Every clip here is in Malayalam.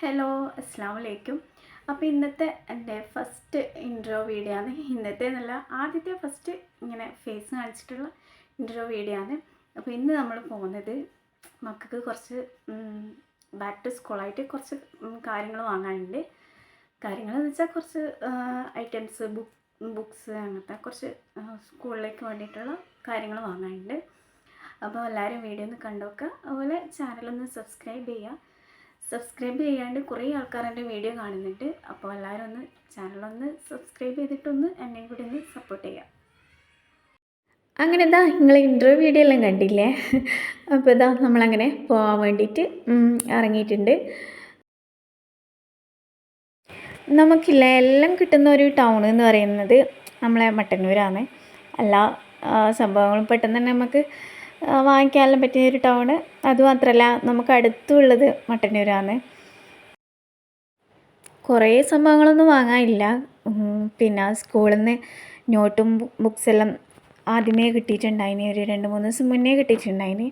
ഹലോ അസ്സാം വലൈക്കും. അപ്പോൾ ഇന്നത്തെ എൻ്റെ ഫസ്റ്റ് ഇൻട്രോ വീഡിയോ ആണ്. ഇന്നത്തെ എന്നല്ല, ആദ്യത്തെ ഫസ്റ്റ് ഇങ്ങനെ ഫേസ് കാണിച്ചിട്ടുള്ള ഇൻട്രോ വീഡിയോ ആണ്. അപ്പോൾ ഇന്ന് നമ്മൾ പോകുന്നത് മക്കൾക്ക് കുറച്ച് ബാക്ക് ടു സ്കൂളായിട്ട് കുറച്ച് കാര്യങ്ങൾ വാങ്ങാനുണ്ട്. കാര്യങ്ങളെന്ന് വെച്ചാൽ കുറച്ച് ഐറ്റംസ്, ബുക്സ്, അങ്ങനത്തെ കുറച്ച് സ്കൂളിലേക്ക് വേണ്ടിയിട്ടുള്ള കാര്യങ്ങൾ വാങ്ങാനുണ്ട്. അപ്പോൾ എല്ലാവരും വീഡിയോ ഒന്ന് കണ്ടുനോക്കുക. അതുപോലെ ചാനലൊന്ന് സബ്സ്ക്രൈബ് ചെയ്യാണ്ട് കുറേ ആൾക്കാർ എൻ്റെ വീഡിയോ കാണുന്നുണ്ട്. അപ്പോൾ എല്ലാവരും ഒന്ന് ചാനലൊന്ന് സബ്സ്ക്രൈബ് ചെയ്തിട്ടൊന്ന് എന്നെയും കൂടി ഒന്ന് സപ്പോർട്ട് ചെയ്യുക. അങ്ങനെ നിങ്ങൾ ഇൻട്രോ വീഡിയോ എല്ലാം കണ്ടില്ലേ? അപ്പോൾ നമ്മളങ്ങനെ പോകാൻ വേണ്ടിയിട്ട് ഇറങ്ങിയിട്ടുണ്ട്. നമുക്കില്ല എല്ലാം കിട്ടുന്ന ഒരു ടൗൺ എന്ന് പറയുന്നത് നമ്മളെ മട്ടന്നൂരാണ്. എല്ലാ സംഭവങ്ങളും പെട്ടെന്ന് തന്നെ നമുക്ക് വാങ്ങിക്കാനെല്ലാം പറ്റിയൊരു ടൗണ്. അതുമാത്രമല്ല നമുക്ക് അടുത്തുള്ളത് മട്ടന്നൂരാണ്. കുറേ സംഭവങ്ങളൊന്നും വാങ്ങാനില്ല. പിന്നെ സ്കൂളിൽ നിന്ന് നോട്ടും ബുക്സെല്ലാം ആദ്യമേ കിട്ടിയിട്ടുണ്ടായിന്, ഒരു 2-3 ദിവസം മുന്നേ കിട്ടിയിട്ടുണ്ടായിന്.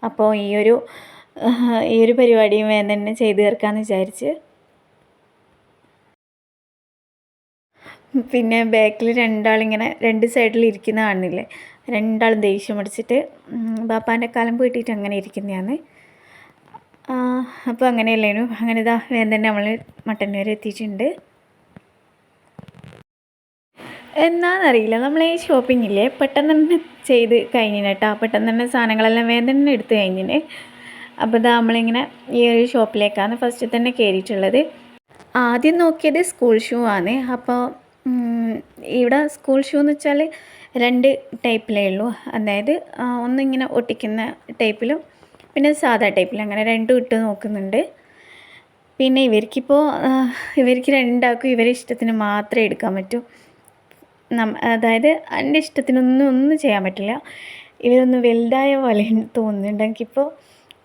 അപ്പോൾ ഈ ഒരു പരിപാടിയും വേഗം തന്നെ ചെയ്ത് തീർക്കാമെന്ന് വിചാരിച്ച്. പിന്നെ ബാക്കിൽ രണ്ടാളിങ്ങനെ 2 സൈഡിൽ ഇരിക്കുന്ന കാണുന്നില്ലേ, രണ്ടാളും ദേഷ്യം പിടിച്ചിട്ട് ബാപ്പാൻ്റെ കാലം പോയിട്ടിട്ട് അങ്ങനെ ഇരിക്കുന്നതാണ്. അപ്പോൾ അങ്ങനെയല്ലേനു. അങ്ങനെ വേഗം തന്നെ നമ്മൾ മട്ടന്നൂർ എത്തിയിട്ടുണ്ട്. എന്നാന്നറിയില്ല, നമ്മൾ ഈ ഷോപ്പിങ്ങില്ലേ പെട്ടെന്ന് തന്നെ ചെയ്ത് കഴിഞ്ഞിന് കേട്ടോ. പെട്ടെന്ന് തന്നെ സാധനങ്ങളെല്ലാം വേഗം തന്നെ എടുത്ത് കഴിഞ്ഞിന്. അപ്പോൾ നമ്മളിങ്ങനെ ഈ ഒരു ഷോപ്പിലേക്കാണ് ഫസ്റ്റ് തന്നെ കയറിയിട്ടുള്ളത്. ആദ്യം നോക്കിയത് സ്കൂൾ ഷൂ ആണ്. അപ്പോൾ ഇവിടെ സ്കൂൾ ഷൂ എന്ന് വെച്ചാൽ 2 ടൈപ്പിലേ ഉള്ളൂ. അതായത് ഒന്നിങ്ങനെ ഒട്ടിക്കുന്ന ടൈപ്പിലും പിന്നെ സാധാ ടൈപ്പിലും, അങ്ങനെ 2 ഇട്ട് നോക്കുന്നുണ്ട്. പിന്നെ ഇവർക്ക് രണ്ടാൾക്കും ഇവരെ ഇഷ്ടത്തിന് മാത്രമേ എടുക്കാൻ പറ്റൂ. അതായത് എൻ്റെ ഇഷ്ടത്തിനൊന്നും ചെയ്യാൻ പറ്റില്ല. ഇവരൊന്ന് വലുതായ പോലെ തോന്നുന്നുണ്ട് എനിക്കിപ്പോൾ.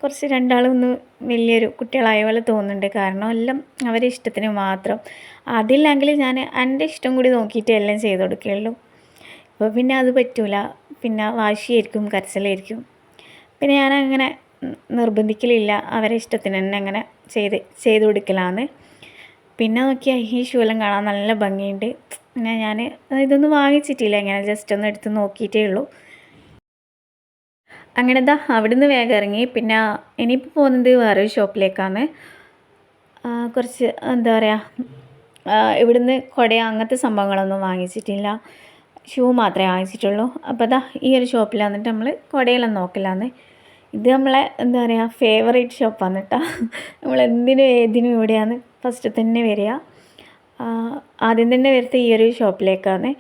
കുറച്ച് രണ്ടാളും ഒന്ന് വലിയൊരു കുട്ടികളായ പോലെ തോന്നുന്നുണ്ട്. കാരണം എല്ലാം അവരെ ഇഷ്ടത്തിന് മാത്രം. അതില്ലെങ്കിൽ ഞാൻ എൻ്റെ ഇഷ്ടം കൂടി നോക്കിയിട്ട് എല്ലാം ചെയ്ത് കൊടുക്കുകയുള്ളൂ. അപ്പോൾ പിന്നെ അത് പറ്റൂല. പിന്നെ വാശിയായിരിക്കും, കരച്ചിലായിരിക്കും. പിന്നെ ഞാനങ്ങനെ നിർബന്ധിക്കലില്ല, അവരെ ഇഷ്ടത്തിന് തന്നെ അങ്ങനെ ചെയ്ത് കൊടുക്കലാണ്. പിന്നെ നോക്കിയാൽ ഈ ഷൂലം കാണാൻ നല്ല ഭംഗിയുണ്ട്. പിന്നെ ഞാൻ ഇതൊന്നും വാങ്ങിച്ചിട്ടില്ല, ഇങ്ങനെ ജസ്റ്റ് ഒന്ന് എടുത്ത് നോക്കിയിട്ടേ ഉള്ളൂ. അങ്ങനെ അവിടുന്ന് വേഗം ഇറങ്ങി. പിന്നെ ഇനിയിപ്പോൾ പോകുന്നത് വേറൊരു ഷോപ്പിലേക്കാണ്. കുറച്ച് എന്താ പറയുക, ഇവിടുന്ന് കുട അങ്ങനത്തെ സംഭവങ്ങളൊന്നും വാങ്ങിച്ചിട്ടില്ല, ഷൂ മാത്രമേ വാങ്ങിച്ചിട്ടുള്ളൂ. അപ്പോൾ ഈ ഒരു ഷോപ്പിൽ വന്നിട്ട് നമ്മൾ കുടയെല്ലാം നോക്കലാന്ന്. ഇത് നമ്മളെ എന്താ പറയുക ഫേവറേറ്റ് ഷോപ്പാണ് കേട്ടോ. നമ്മളെന്തിനും ഏതിനും ഇവിടെയാണ് ഫസ്റ്റ് തന്നെ വരിക. ആദ്യം തന്നെ വരുത്ത ഈ ഒരു ഷോപ്പിലേക്കാണ്,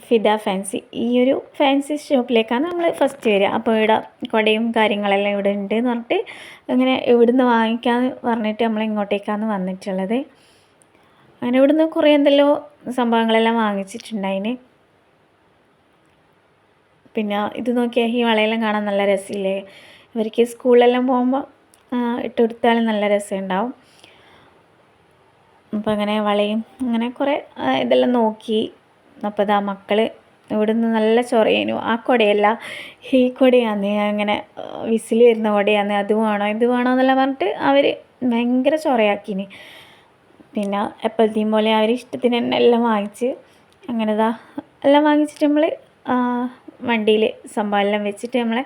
ഫിദ ഫാൻസി. ഈ ഒരു ഫാൻസി ഷോപ്പിലേക്കാണ് നമ്മൾ ഫസ്റ്റ് വരിക. അപ്പോൾ ഇവിടെ കുടയും കാര്യങ്ങളെല്ലാം ഇവിടെ ഉണ്ട് എന്ന് പറഞ്ഞിട്ട് അങ്ങനെ ഇവിടുന്ന് വാങ്ങിക്കാമെന്ന് പറഞ്ഞിട്ട് നമ്മൾ ഇങ്ങോട്ടേക്കാണ് വന്നിട്ടുള്ളത്. അങ്ങനെ ഇവിടുന്ന് കുറേ എന്തെല്ലോ സംഭവങ്ങളെല്ലാം വാങ്ങിച്ചിട്ടുണ്ടായിന്. പിന്നെ ഇത് നോക്കിയാൽ ഈ വളയെല്ലാം കാണാൻ നല്ല രസമില്ലേ? ഇവർക്ക് സ്കൂളിലെല്ലാം പോകുമ്പോൾ ഇട്ട് കൊടുത്താലും നല്ല രസമുണ്ടാവും. അപ്പോൾ അങ്ങനെ വളയും അങ്ങനെ കുറേ ഇതെല്ലാം നോക്കി. അപ്പോൾ മക്കൾ ഇവിടുന്ന് നല്ല ചൊറയേനു. ആ കുടയല്ല, ഈ കുടയാണ്, അങ്ങനെ വിസിൽ വരുന്ന കുടയാണ്, അത് വേണോ ഇത് വേണോ എന്നെല്ലാം പറഞ്ഞിട്ട് അവർ ഭയങ്കര ചൊറയാക്കിന്. പിന്നെ എപ്പോഴത്തെയും പോലെ അവർ ഇഷ്ടത്തിന് തന്നെ എല്ലാം വാങ്ങിച്ച്. അങ്ങനെ എല്ലാം വാങ്ങിച്ചിട്ട് നമ്മൾ വണ്ടിയിൽ സംഭവം എല്ലാം വെച്ചിട്ട് നമ്മളെ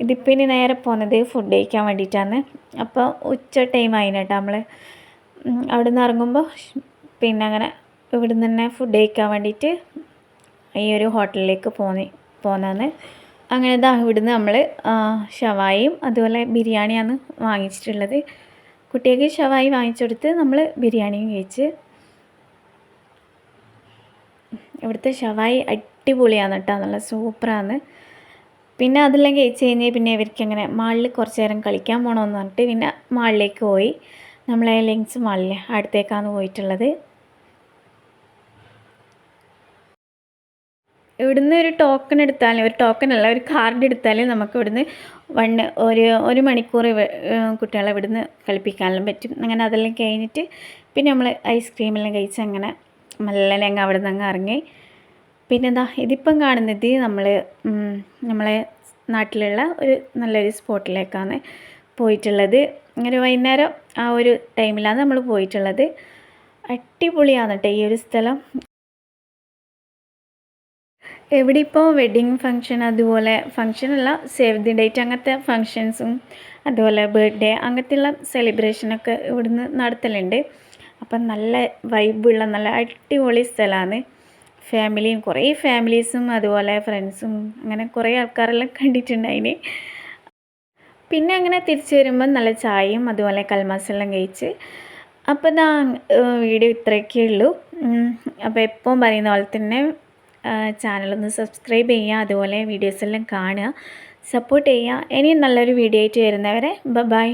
ഇതിപ്പോൾ ഇനി നേരെ പോകുന്നത് ഫുഡ് കഴിക്കാൻ വേണ്ടിയിട്ടാണ്. അപ്പോൾ ഉച്ച ടൈം ആയിന് കേട്ടോ. നമ്മൾ അവിടെ നിന്ന് ഇറങ്ങുമ്പോൾ പിന്നെ അങ്ങനെ ഇവിടുന്ന് തന്നെ ഫുഡ് കഴിക്കാൻ വേണ്ടിയിട്ട് ഈ ഒരു ഹോട്ടലിലേക്ക് പോന്നാണ്. അങ്ങനെ ഇവിടുന്ന് നമ്മൾ ഷവായിയും അതുപോലെ ബിരിയാണിയാണ് വാങ്ങിച്ചിട്ടുള്ളത്. കുട്ടികൾക്ക് ഷവായി വാങ്ങിച്ചെടുത്ത് നമ്മൾ ബിരിയാണിയും കഴിച്ച്. ഇവിടുത്തെ ഷവായി അടിപൊളിയാണ് കേട്ടോ, നല്ല സൂപ്പറാണ്. പിന്നെ അതെല്ലാം കഴിച്ച് കഴിഞ്ഞ് പിന്നെ ഇവർക്ക് അങ്ങനെ മാളിൽ കുറച്ച് നേരം കളിക്കാൻ പോകണമെന്ന് പറഞ്ഞിട്ട് പിന്നെ മാളിലേക്ക് പോയി. നമ്മളെ ലിങ്ക്സ് മാളിൽ അടുത്തേക്കാണ് പോയിട്ടുള്ളത്. ഇവിടുന്ന് ഒരു ടോക്കൺ എടുത്താൽ, ഒരു ടോക്കണല്ല ഒരു കാർഡ് എടുത്താൽ നമുക്ക് ഇവിടുന്ന് ഒരു മണിക്കൂർ കുട്ടികളെ ഇവിടുന്ന് കളിപ്പിക്കാനെല്ലാം പറ്റും. അങ്ങനെ അതെല്ലാം കഴിഞ്ഞിട്ട് പിന്നെ നമ്മൾ ഐസ്ക്രീമെല്ലാം കഴിച്ച് അങ്ങനെ മെല്ലെ അവിടെ നിന്ന് അങ്ങ് ഇറങ്ങി. പിന്നെ ഇതിപ്പം കാണുന്നത് നമ്മളെ നാട്ടിലുള്ള ഒരു നല്ലൊരു സ്പോട്ടിലേക്കാണ് പോയിട്ടുള്ളത്. ഒരു വൈകുന്നേരം ആ ഒരു ടൈമിലാണ് നമ്മൾ പോയിട്ടുള്ളത്. അടിപൊളിയാണ് കേട്ടോ ഈ ഒരു സ്ഥലം. എവിടെ ഇപ്പോൾ വെഡ്ഡിങ് ഫങ്ഷൻ, അതുപോലെ ഫങ്ഷനല്ല, സേവ് ദി ഡേറ്റ് അങ്ങനത്തെ ഫങ്ഷൻസും അതുപോലെ ബർത്ത്ഡേ അങ്ങനത്തെയുള്ള സെലിബ്രേഷനൊക്കെ ഇവിടുന്ന് നടത്തലുണ്ട്. അപ്പം നല്ല വൈബുള്ള നല്ല അടിപൊളി സ്ഥലമാണ്. ഫാമിലിയും കുറേ ഫാമിലീസും അതുപോലെ ഫ്രണ്ട്സും അങ്ങനെ കുറേ ആൾക്കാരെല്ലാം കണ്ടിട്ടുണ്ടായിന്. പിന്നെ അങ്ങനെ തിരിച്ചു വരുമ്പോൾ നല്ല ചായയും അതുപോലെ കൽമാസെല്ലാം കഴിച്ച്. അപ്പോൾ ഇതാ വീഡിയോ ഇത്രയൊക്കെ ഉള്ളൂ. അപ്പോൾ എപ്പോഴും പറയുന്ന പോലെ തന്നെ ചാനലൊന്ന് സബ്സ്ക്രൈബ് ചെയ്യുക, അതുപോലെ വീഡിയോസ് എല്ലാം കാണുക, സപ്പോർട്ട് ചെയ്യുക. ഇനിയും നല്ലൊരു വീഡിയോ ആയിട്ട് വരുന്നവരെ ബൈ.